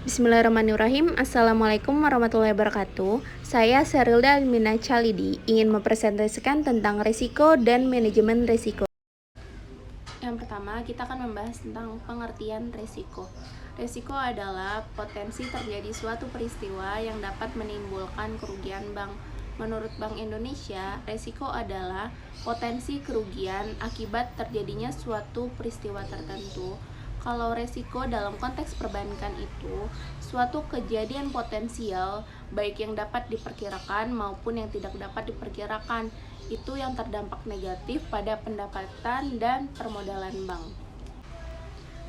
Bismillahirrahmanirrahim. Assalamualaikum warahmatullahi wabarakatuh. Saya Serilda Almina Chalidi ingin mempresentasikan tentang risiko dan manajemen risiko. Yang pertama, kita akan membahas tentang pengertian risiko. Risiko adalah potensi terjadi suatu peristiwa yang dapat menimbulkan kerugian bank. Menurut Bank Indonesia, risiko adalah potensi kerugian akibat terjadinya suatu peristiwa tertentu. Kalau risiko dalam konteks perbankan itu suatu kejadian potensial baik yang dapat diperkirakan maupun yang tidak dapat diperkirakan, itu yang terdampak negatif pada pendapatan dan permodalan bank.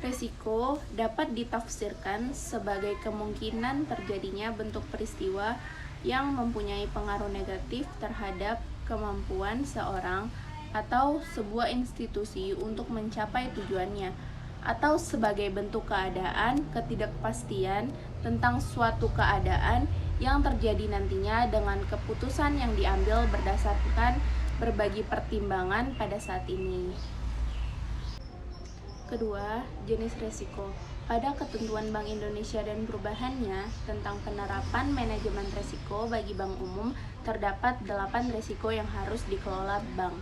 Risiko dapat ditafsirkan sebagai kemungkinan terjadinya bentuk peristiwa yang mempunyai pengaruh negatif terhadap kemampuan seorang atau sebuah institusi untuk mencapai tujuannya, atau sebagai bentuk keadaan ketidakpastian tentang suatu keadaan yang terjadi nantinya dengan keputusan yang diambil berdasarkan berbagai pertimbangan pada saat ini. Kedua, jenis risiko. Pada ketentuan Bank Indonesia dan perubahannya tentang penerapan manajemen risiko bagi bank umum, terdapat 8 risiko yang harus dikelola bank,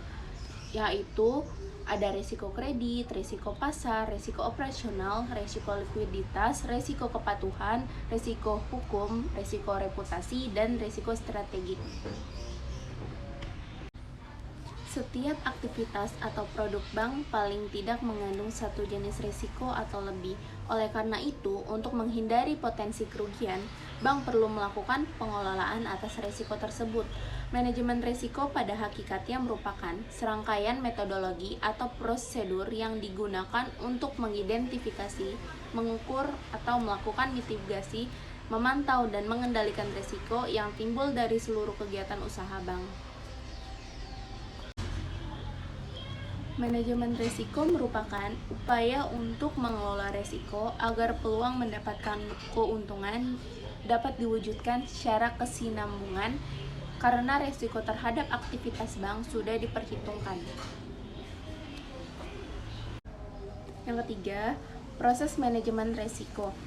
yaitu ada risiko kredit, risiko pasar, risiko operasional, risiko likuiditas, risiko kepatuhan, risiko hukum, risiko reputasi, dan risiko strategik. Setiap aktivitas atau produk bank paling tidak mengandung satu jenis risiko atau lebih. Oleh karena itu, untuk menghindari potensi kerugian, bank perlu melakukan pengelolaan atas risiko tersebut. Manajemen risiko pada hakikatnya merupakan serangkaian metodologi atau prosedur yang digunakan untuk mengidentifikasi, mengukur, atau melakukan mitigasi, memantau, dan mengendalikan risiko yang timbul dari seluruh kegiatan usaha bank. Manajemen risiko merupakan upaya untuk mengelola risiko agar peluang mendapatkan keuntungan dapat diwujudkan secara kesinambungan karena risiko terhadap aktivitas bank sudah diperhitungkan. Yang ketiga, proses manajemen risiko.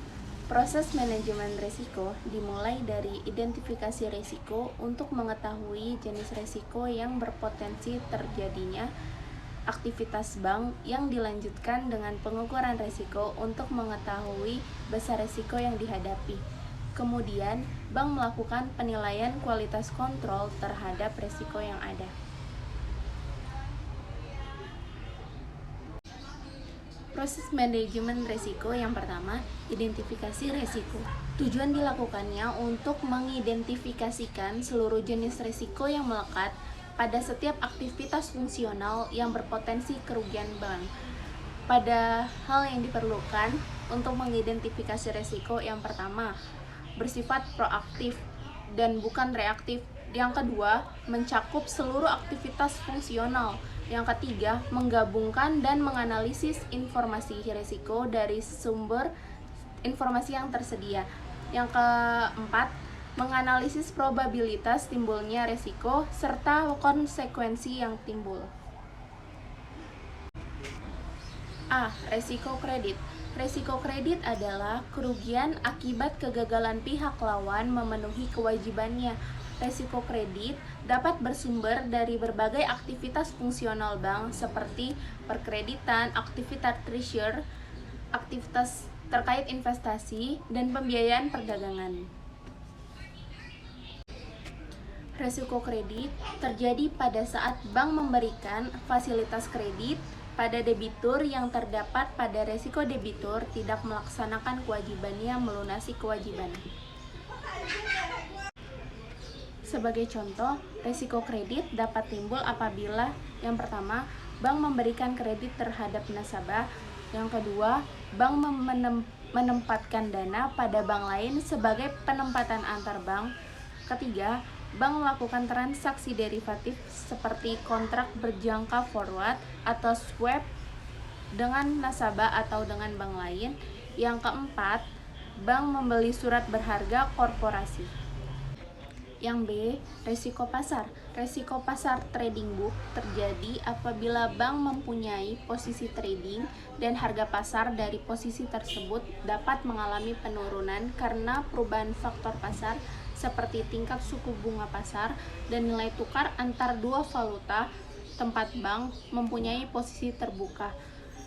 Proses manajemen risiko dimulai dari identifikasi risiko untuk mengetahui jenis risiko yang berpotensi terjadinya aktivitas bank, yang dilanjutkan dengan pengukuran risiko untuk mengetahui besar risiko yang dihadapi. Kemudian, bank melakukan penilaian kualitas kontrol terhadap risiko yang ada. Proses manajemen risiko yang pertama, identifikasi risiko. Tujuan dilakukannya untuk mengidentifikasikan seluruh jenis risiko yang melekat pada setiap aktivitas fungsional yang berpotensi kerugian bank. Pada hal yang diperlukan untuk mengidentifikasi risiko yang pertama, bersifat proaktif dan bukan reaktif. Yang kedua, mencakup seluruh aktivitas fungsional. Yang ketiga, menggabungkan dan menganalisis informasi risiko dari sumber informasi yang tersedia. Yang keempat, menganalisis probabilitas timbulnya risiko serta konsekuensi yang timbul. A. Risiko kredit. Risiko kredit adalah kerugian akibat kegagalan pihak lawan memenuhi kewajibannya. Risiko kredit dapat bersumber dari berbagai aktivitas fungsional bank seperti perkreditan, aktivitas treasury, aktivitas terkait investasi, dan pembiayaan perdagangan. Risiko kredit terjadi pada saat bank memberikan fasilitas kredit pada debitur yang terdapat pada risiko debitur tidak melaksanakan kewajibannya melunasi kewajiban. Sebagai contoh, risiko kredit dapat timbul apabila yang pertama, bank memberikan kredit terhadap nasabah. Yang kedua, bank menempatkan dana pada bank lain sebagai penempatan antar bank. Ketiga, bank melakukan transaksi derivatif seperti kontrak berjangka forward atau swap dengan nasabah atau dengan bank lain. Yang keempat, bank membeli surat berharga korporasi. Yang B, resiko pasar. Resiko pasar trading book terjadi apabila bank mempunyai posisi trading dan harga pasar dari posisi tersebut dapat mengalami penurunan karena perubahan faktor pasar seperti tingkat suku bunga pasar dan nilai tukar antar dua valuta tempat bank mempunyai posisi terbuka.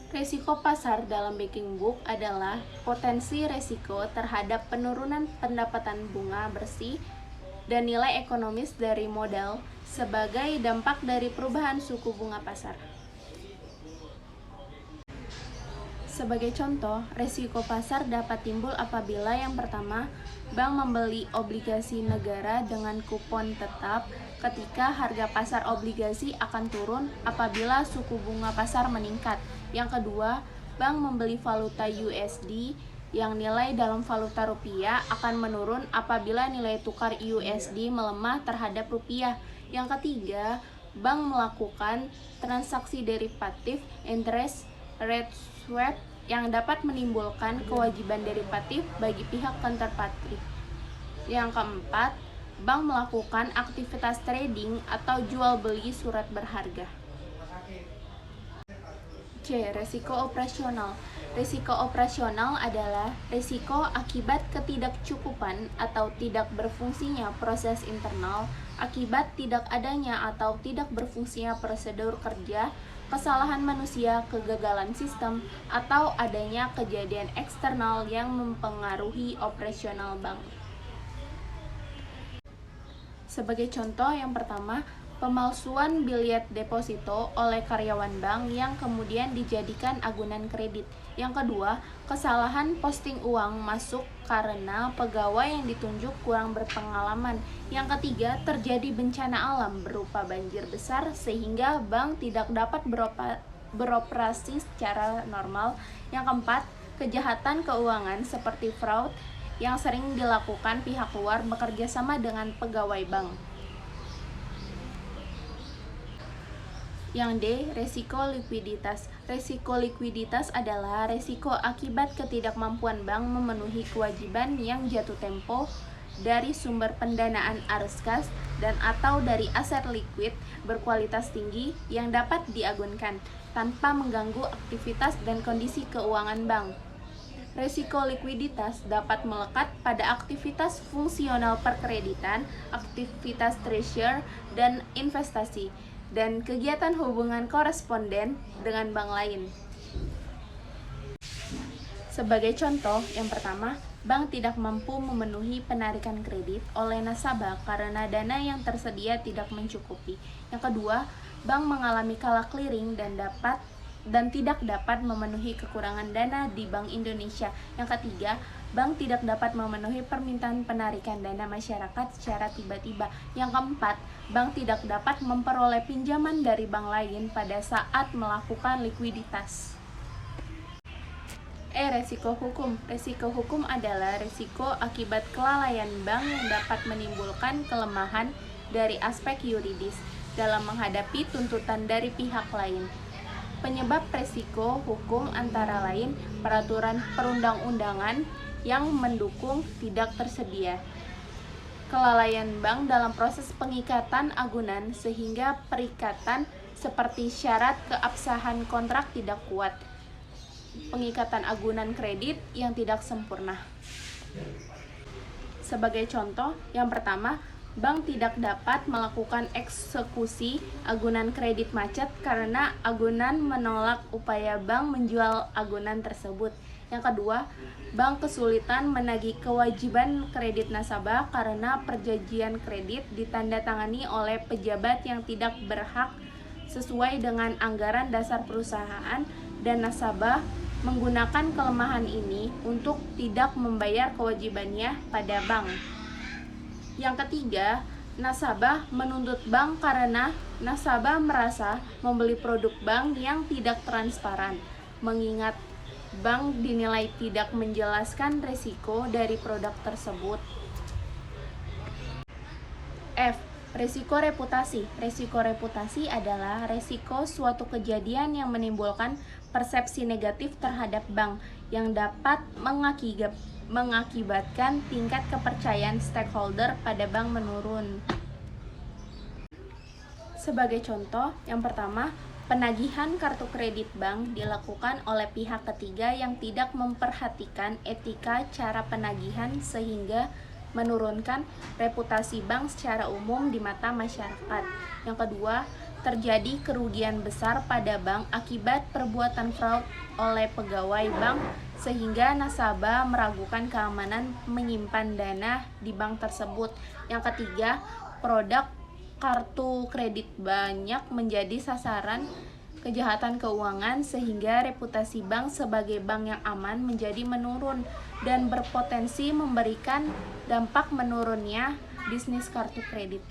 Resiko pasar dalam banking book adalah potensi resiko terhadap penurunan pendapatan bunga bersih dan nilai ekonomis dari modal sebagai dampak dari perubahan suku bunga pasar. Sebagai contoh, resiko pasar dapat timbul apabila yang pertama, bank membeli obligasi negara dengan kupon tetap ketika harga pasar obligasi akan turun apabila suku bunga pasar meningkat. Yang kedua, bank membeli valuta USD yang nilai dalam valuta rupiah akan menurun apabila nilai tukar USD melemah terhadap rupiah. Yang ketiga, bank melakukan transaksi derivatif interest rate swap yang dapat menimbulkan kewajiban derivatif bagi pihak counterparty. Yang keempat, bank melakukan aktivitas trading atau jual beli surat berharga. C. Risiko operasional. Risiko operasional adalah risiko akibat ketidakcukupan atau tidak berfungsinya proses internal, akibat tidak adanya atau tidak berfungsinya prosedur kerja, kesalahan manusia, kegagalan sistem, atau adanya kejadian eksternal yang mempengaruhi operasional bank. Sebagai contoh, yang pertama, pemalsuan bilet deposito oleh karyawan bank yang kemudian dijadikan agunan kredit. Yang kedua, kesalahan posting uang masuk karena pegawai yang ditunjuk kurang berpengalaman. Yang ketiga, terjadi bencana alam berupa banjir besar sehingga bank tidak dapat beroperasi secara normal. Yang keempat, kejahatan keuangan seperti fraud yang sering dilakukan pihak luar bekerja sama dengan pegawai bank. Yang D. Resiko likuiditas. Resiko likuiditas adalah resiko akibat ketidakmampuan bank memenuhi kewajiban yang jatuh tempo dari sumber pendanaan arus kas dan atau dari aset likuid berkualitas tinggi yang dapat diagunkan tanpa mengganggu aktivitas dan kondisi keuangan bank. Resiko likuiditas dapat melekat pada aktivitas fungsional perkreditan, aktivitas treasury, dan investasi, dan kegiatan hubungan koresponden dengan bank lain. Sebagai contoh, yang pertama, bank tidak mampu memenuhi penarikan kredit oleh nasabah karena dana yang tersedia tidak mencukupi. Yang kedua, bank mengalami kalah clearing dan tidak dapat memenuhi kekurangan dana di Bank Indonesia. Yang ketiga, bank tidak dapat memenuhi permintaan penarikan dana masyarakat secara tiba-tiba. Yang keempat, bank tidak dapat memperoleh pinjaman dari bank lain pada saat melakukan likuiditas. Resiko hukum. Resiko hukum adalah resiko akibat kelalaian bank yang dapat menimbulkan kelemahan dari aspek yuridis dalam menghadapi tuntutan dari pihak lain. Penyebab resiko hukum antara lain peraturan perundang-undangan yang mendukung tidak tersedia, kelalaian bank dalam proses pengikatan agunan sehingga perikatan seperti syarat keabsahan kontrak tidak kuat, pengikatan agunan kredit yang tidak sempurna. Sebagai contoh, yang pertama, bank tidak dapat melakukan eksekusi agunan kredit macet karena agunan menolak upaya bank menjual agunan tersebut. Yang kedua, bank kesulitan menagih kewajiban kredit nasabah karena perjanjian kredit ditandatangani oleh pejabat yang tidak berhak sesuai dengan anggaran dasar perusahaan dan nasabah menggunakan kelemahan ini untuk tidak membayar kewajibannya pada bank. Yang ketiga, nasabah menuntut bank karena nasabah merasa membeli produk bank yang tidak transparan, mengingat bank dinilai tidak menjelaskan risiko dari produk tersebut. F. Risiko reputasi. Risiko reputasi adalah risiko suatu kejadian yang menimbulkan persepsi negatif terhadap bank yang dapat mengakibatkan tingkat kepercayaan stakeholder pada bank menurun. Sebagai contoh, yang pertama, penagihan kartu kredit bank dilakukan oleh pihak ketiga yang tidak memperhatikan etika cara penagihan sehingga menurunkan reputasi bank secara umum di mata masyarakat. Yang kedua, terjadi kerugian besar pada bank akibat perbuatan fraud oleh pegawai bank sehingga nasabah meragukan keamanan menyimpan dana di bank tersebut. Yang ketiga, produk kartu kredit banyak menjadi sasaran kejahatan keuangan sehingga reputasi bank sebagai bank yang aman menjadi menurun dan berpotensi memberikan dampak menurunnya bisnis kartu kredit.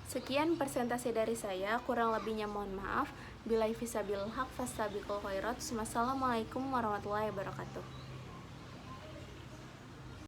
Sekian presentasi dari saya, kurang lebihnya mohon maaf. Billahi fissabil haq fastabiqul khairat. Wassalamualaikum warahmatullahi wabarakatuh.